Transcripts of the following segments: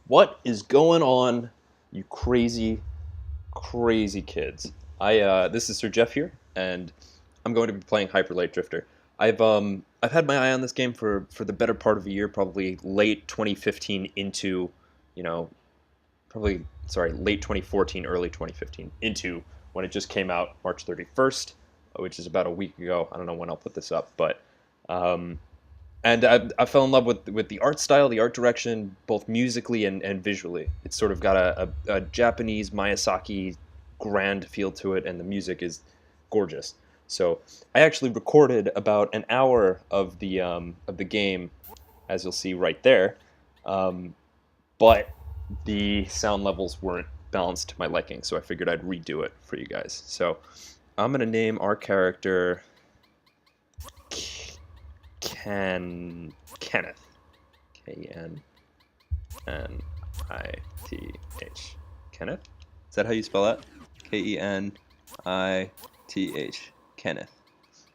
What is going on, you crazy, crazy kids? This is Sir Jeff here, and I'm going to be playing Hyper Light Drifter. I've had my eye on this game for the better part of a year, probably late 2015 into, you know, probably late 2014, early 2015 into when it just came out March 31st, which is about a week ago. I don't know when I'll put this up, but um, and I fell in love with the art style, the art direction, both musically and visually. It's sort of got a Japanese Miyazaki grand feel to it, and the music is gorgeous. So I actually recorded about an hour of the game, as you'll see right there, but the sound levels weren't balanced to my liking, so I figured I'd redo it for you guys. So I'm gonna name our character Kenneth. Kennith. Kenneth? Is that how you spell that? Kenith. Kenneth.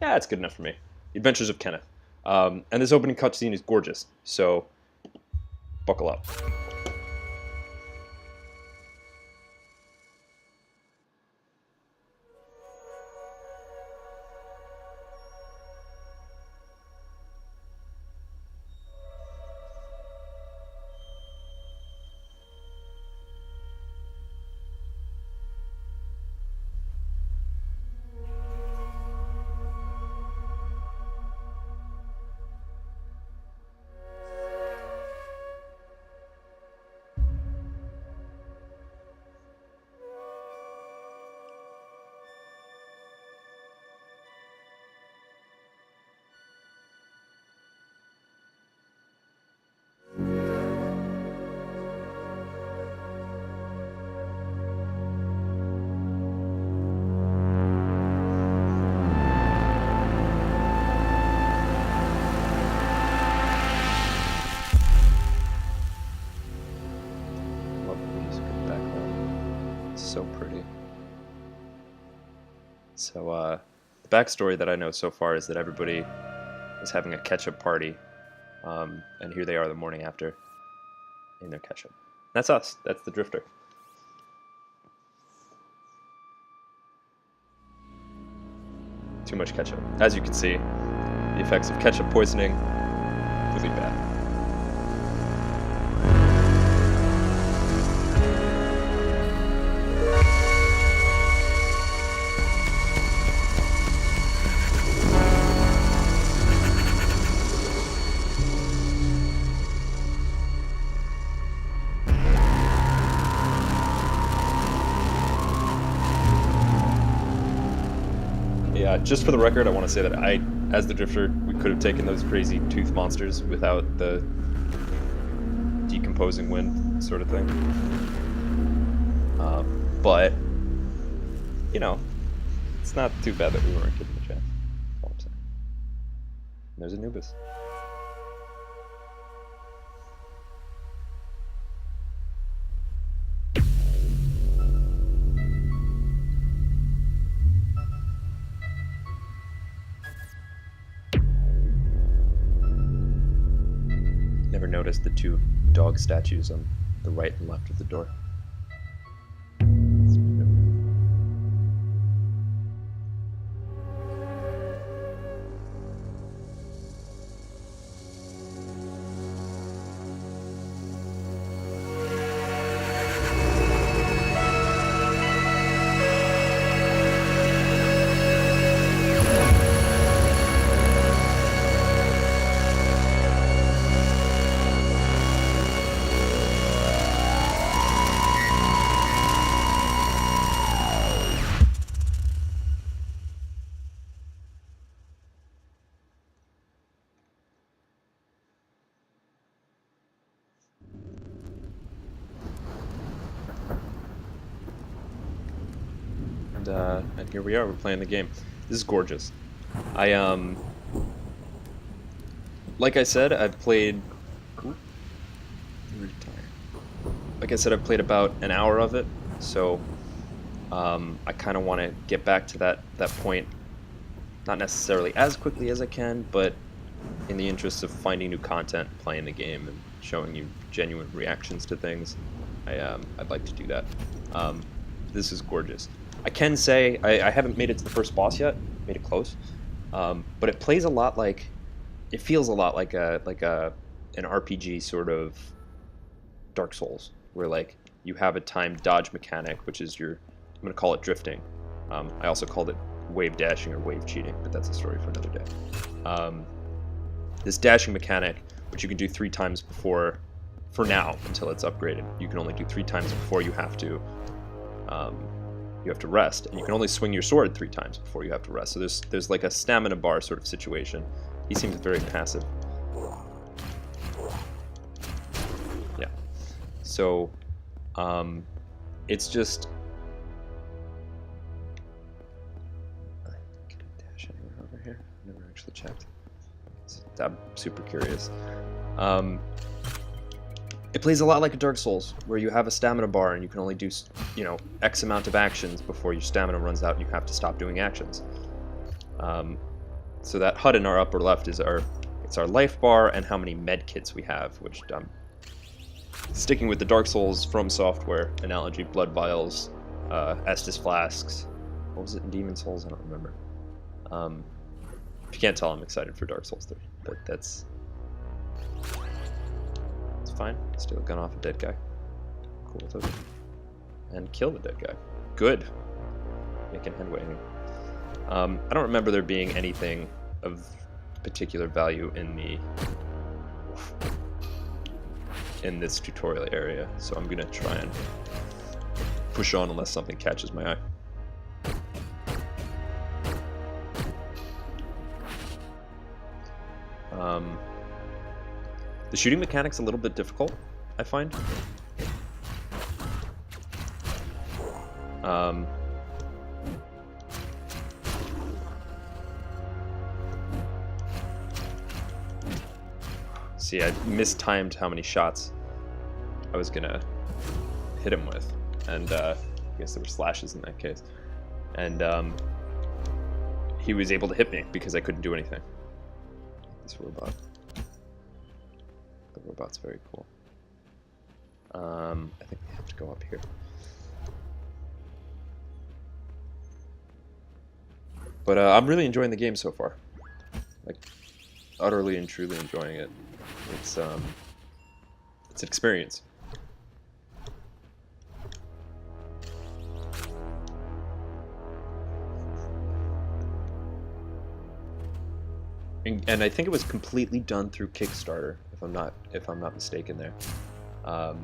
Yeah, that's good enough for me. The Adventures of Kenneth. And this opening cutscene is gorgeous, so buckle up. Love the music in the background. It's so pretty. So, the backstory that I know so far is that everybody is having a ketchup party, and here they are the morning after in their ketchup. That's us. That's the Drifter. Too much ketchup. As you can see, the effects of ketchup poisoning, really bad. Yeah, just for the record, I want to say that as the Drifter, we could have taken those crazy tooth monsters without the decomposing wind sort of thing. But, you know, it's not too bad that we weren't given the chance. That's all I'm saying. And there's Anubis. Never noticed the two dog statues on the right and left of the door. And here we are. We're playing the game. This is gorgeous. I like I said, I've played. Ooh, like I said, I've played about an hour of it, so I kind of want to get back to that point, not necessarily as quickly as I can, but in the interest of finding new content, playing the game, and showing you genuine reactions to things, I'd like to do that. This is gorgeous. I can say I haven't made it to the first boss yet. Made it close, but it plays a lot like, it feels a lot like an RPG sort of Dark Souls, where like you have a timed dodge mechanic, which is your, I'm gonna call it drifting. I also called it wave dashing or wave cheating, but that's a story for another day. This dashing mechanic, which you can do 3 times before, for now until it's upgraded. You can only do 3 times before you have to rest, and you can only swing your sword 3 times before you have to rest. So there's like a stamina bar sort of situation. He seems very passive. Yeah. So it's just, can I dash anywhere over here? I've never actually checked. I'm super curious. It plays a lot like a Dark Souls, where you have a stamina bar and you can only do, X amount of actions before your stamina runs out and you have to stop doing actions. So that HUD in our upper left is our life bar and how many med kits we have, which sticking with the Dark Souls From Software analogy, blood vials, Estus flasks. What was it in Demon Souls? I don't remember. If you can't tell, I'm excited for Dark Souls 3, but it's fine. Steal a gun off a dead guy. Cool with it. And kill the dead guy. Good. Making headway here. I don't remember there being anything of particular value in this tutorial area, so I'm gonna try and push on unless something catches my eye. The shooting mechanic's a little bit difficult, I find. See, I mistimed how many shots I was gonna hit him with, and I guess there were slashes in that case. And he was able to hit me because I couldn't do anything. This robot. The robot's very cool. I think we have to go up here. But I'm really enjoying the game so far. Like, utterly and truly enjoying it. It's an experience. And I think it was completely done through Kickstarter, if I'm not mistaken there. The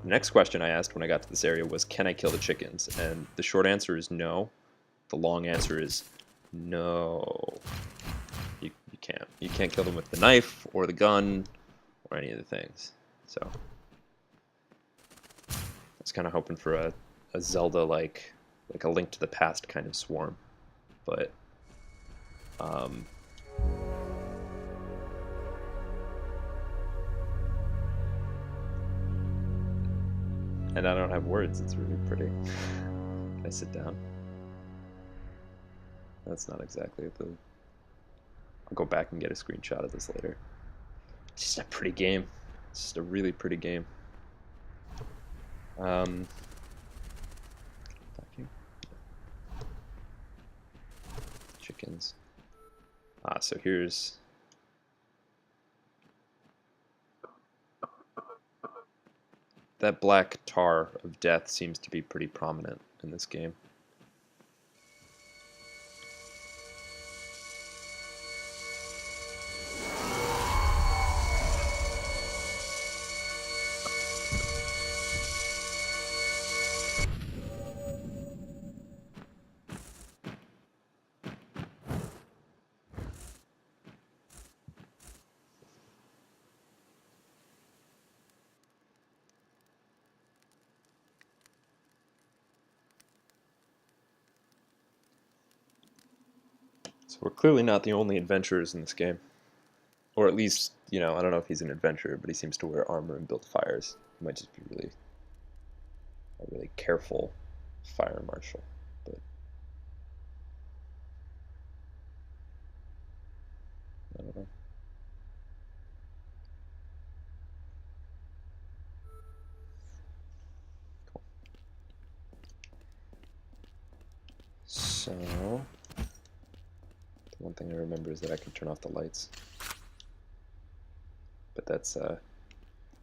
next question I asked when I got to this area was, can I kill the chickens? And the short answer is no. The long answer is no. You can't. You can't kill them with the knife or the gun or any of the things. So I was kind of hoping for a Zelda like a Link to the Past kind of swarm, but and I don't have words. It's really pretty. Can I sit down? That's not exactly the... I'll go back and get a screenshot of this later. It's just a pretty game. It's just a really pretty game. Back here. Chickens. So here's... That black tar of death seems to be pretty prominent in this game. So we're clearly not the only adventurers in this game. Or at least, I don't know if he's an adventurer, but he seems to wear armor and build fires. He might just be a really careful fire marshal. But I don't know. So, the one thing I remember is that I can turn off the lights. But that's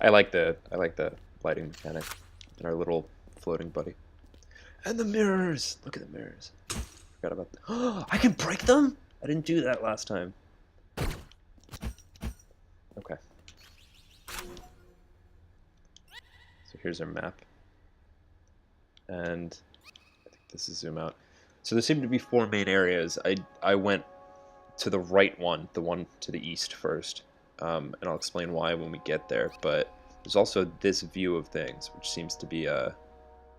I like the lighting mechanic and our little floating buddy. And the mirrors! Look at the mirrors. Forgot about them. Oh, I can break them? I didn't do that last time. Okay. So here's our map. And I think this is zoom out. So there seem to be 4 main areas. I went to the right one, the one to the east first. And I'll explain why when we get there. But there's also this view of things, which seems to be I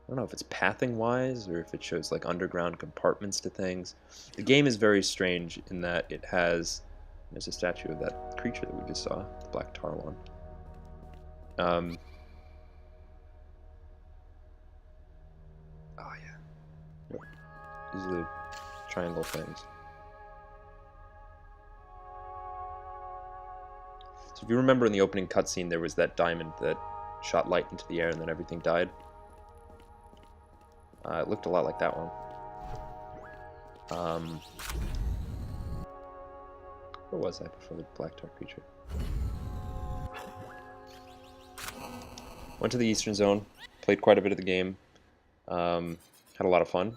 don't know if it's pathing wise or if it shows like underground compartments to things. The game is very strange in that it has, there's a statue of that creature that we just saw, the black tar one. Oh yeah. Yep. These are the triangle things. So if you remember in the opening cutscene, there was that diamond that shot light into the air and then everything died. It looked a lot like that one. Where was I before the black tar creature? Went to the Eastern Zone, played quite a bit of the game, had a lot of fun.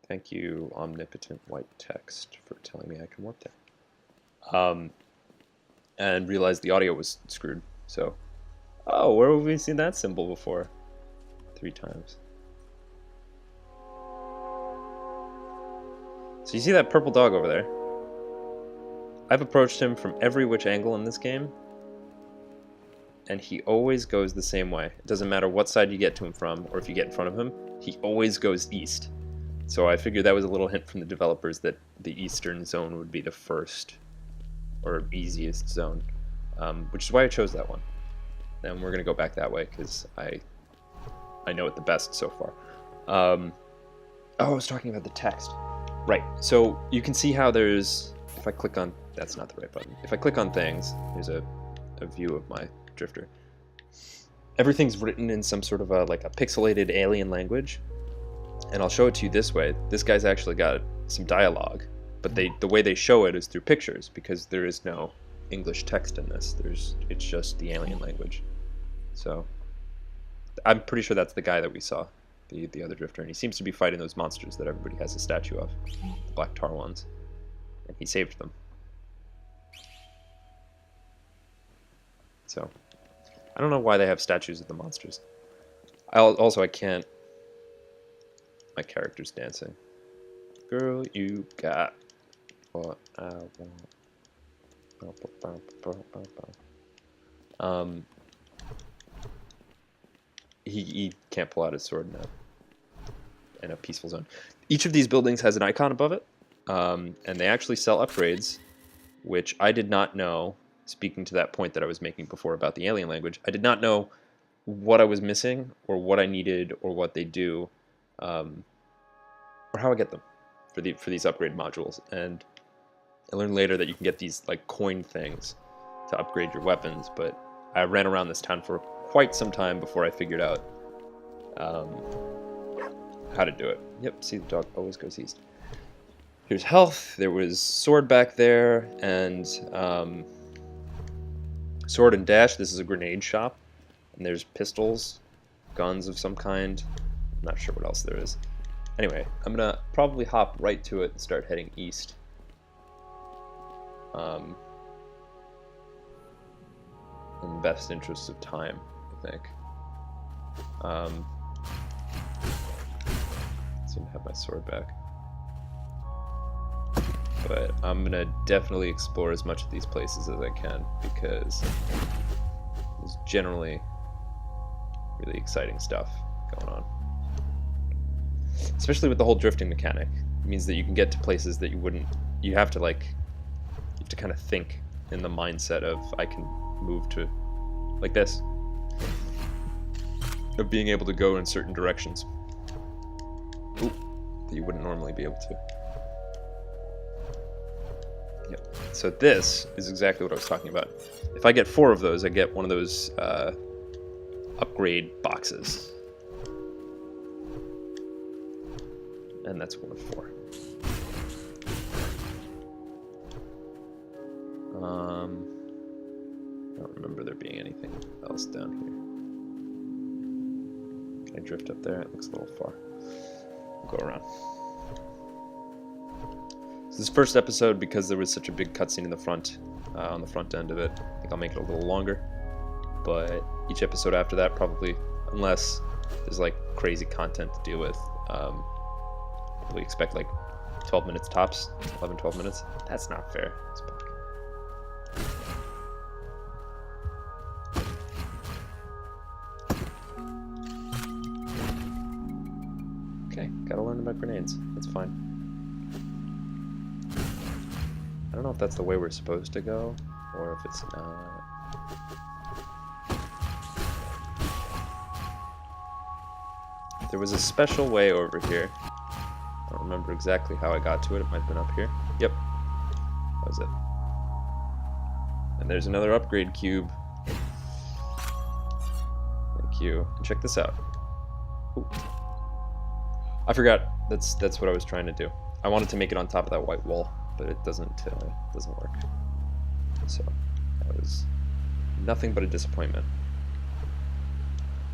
Thank you, omnipotent white text, for telling me I can warp there. And realized the audio was screwed, so... Oh, where have we seen that symbol before? 3 times. So you see that purple dog over there? I've approached him from every which angle in this game, and he always goes the same way. It doesn't matter what side you get to him from, or if you get in front of him, he always goes east. So I figured that was a little hint from the developers that the Eastern Zone would be the first, or easiest zone, which is why I chose that one. And we're going to go back that way, because I know it the best so far. Oh, I was talking about the text. Right, so you can see how there's, if I click on, that's not the right button. If I click on things, here's a view of my drifter. Everything's written in some sort of like a pixelated alien language. And I'll show it to you this way. This guy's actually got some dialogue, but the way they show it is through pictures, because there is no English text in this. It's just the alien language. So I'm pretty sure that's the guy that we saw, the other drifter, and he seems to be fighting those monsters that everybody has a statue of, the black tar ones, and he saved them. So I don't know why they have statues of the monsters. I can't. My character's dancing. Girl, you got what I want. He can't pull out his sword in a peaceful zone. Each of these buildings has an icon above it, and they actually sell upgrades, which I did not know. Speaking to that point that I was making before about the alien language, I did not know what I was missing, or what I needed, or what they do, or how I get them for these upgrade modules. And I learned later that you can get these like coin things to upgrade your weapons, but I ran around this town for quite some time before I figured out how to do it. Yep, see, the dog always goes east. Here's health. There was sword back there, and sword and dash. This is a grenade shop, and there's pistols, guns of some kind. I'm not sure what else there is. Anyway, I'm gonna probably hop right to it and start heading east. In the best interests of time, I think. Seem to have my sword back. But I'm gonna definitely explore as much of these places as I can, because there's generally really exciting stuff going on. Especially with the whole drifting mechanic. It means that you can get to places that you have to kind of think in the mindset of, I can move to, like this, of being able to go in certain directions. Ooh, that you wouldn't normally be able to. Yep. So this is exactly what I was talking about. If I get 4 of those, I get one of those upgrade boxes. And that's 1 of 4. I don't remember there being anything else down here. Can I drift up there? It looks a little far. I'll go around. So this first episode, because there was such a big cutscene in the front, on the front end of it, I think I'll make it a little longer. But each episode after that, probably, unless there's like crazy content to deal with, we expect like 12 minutes tops, 11, 12 minutes. That's not fair. It's back. Okay, gotta learn about grenades. That's fine. I don't know if that's the way we're supposed to go, or if it's not. There was a special way over here. I don't remember exactly how I got to it. It might have been up here. Yep. That was it. And there's another upgrade cube. Thank you. And check this out. Ooh. I forgot. That's what I was trying to do. I wanted to make it on top of that white wall, but it doesn't work. So that was nothing but a disappointment.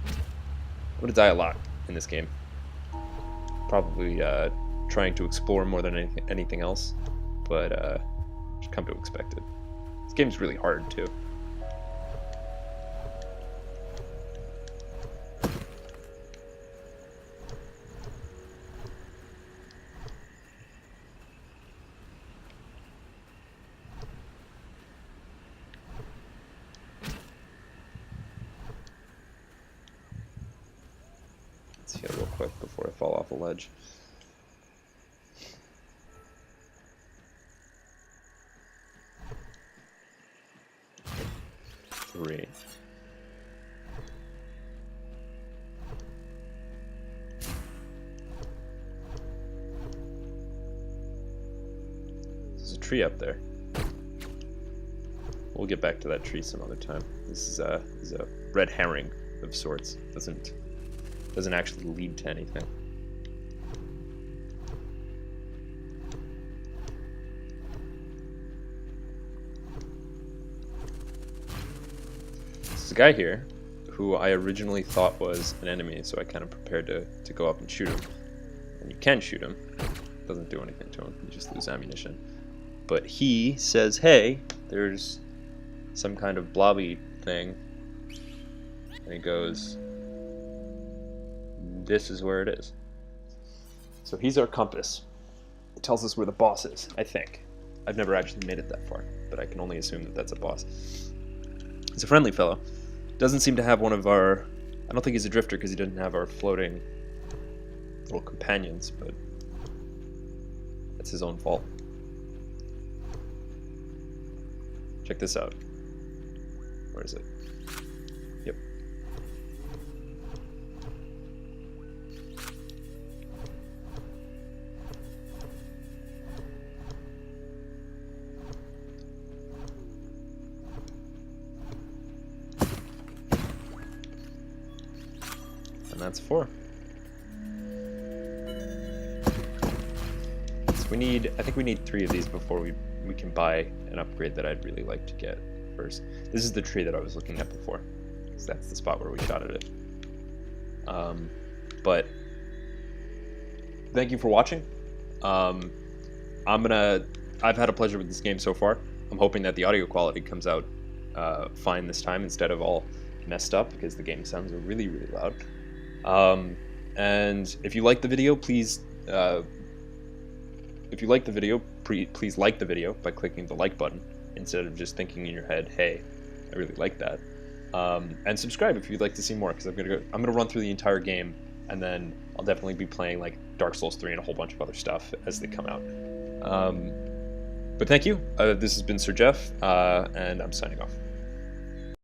I'm gonna die a lot in this game. Probably trying to explore more than anything else, but just come to expect it. This game's really hard too. Let's heal real quick before I fall off a ledge. Three. There's a tree up there. We'll get back to that tree some other time. This is a red herring of sorts. Doesn't actually lead to anything. There's a guy here who I originally thought was an enemy, so I kind of prepared to go up and shoot him. And you can shoot him. It doesn't do anything to him. You just lose ammunition. But he says, hey, there's some kind of blobby thing. And he goes, this is where it is. So he's our compass. It tells us where the boss is, I think. I've never actually made it that far, but I can only assume that that's a boss. He's a friendly fellow. Doesn't seem to have one of our... I don't think he's a drifter because he doesn't have our floating little companions, but that's his own fault. Check this out. Where is it? Yep. And that's 4. So I think we need 3 of these before we can buy an upgrade that I'd really like to get first. This is the tree that I was looking at before, because that's the spot where we shot at it. But thank you for watching. I've had a pleasure with this game so far. I'm hoping that the audio quality comes out fine this time instead of all messed up, because the game sounds really, really loud. And if you like the video, please please like the video by clicking the like button instead of just thinking in your head, hey, I really like that. And subscribe if you'd like to see more, because I'm gonna run through the entire game, and then I'll definitely be playing like Dark Souls 3 and a whole bunch of other stuff as they come out. But thank you. This has been Sir Jeff, and I'm signing off.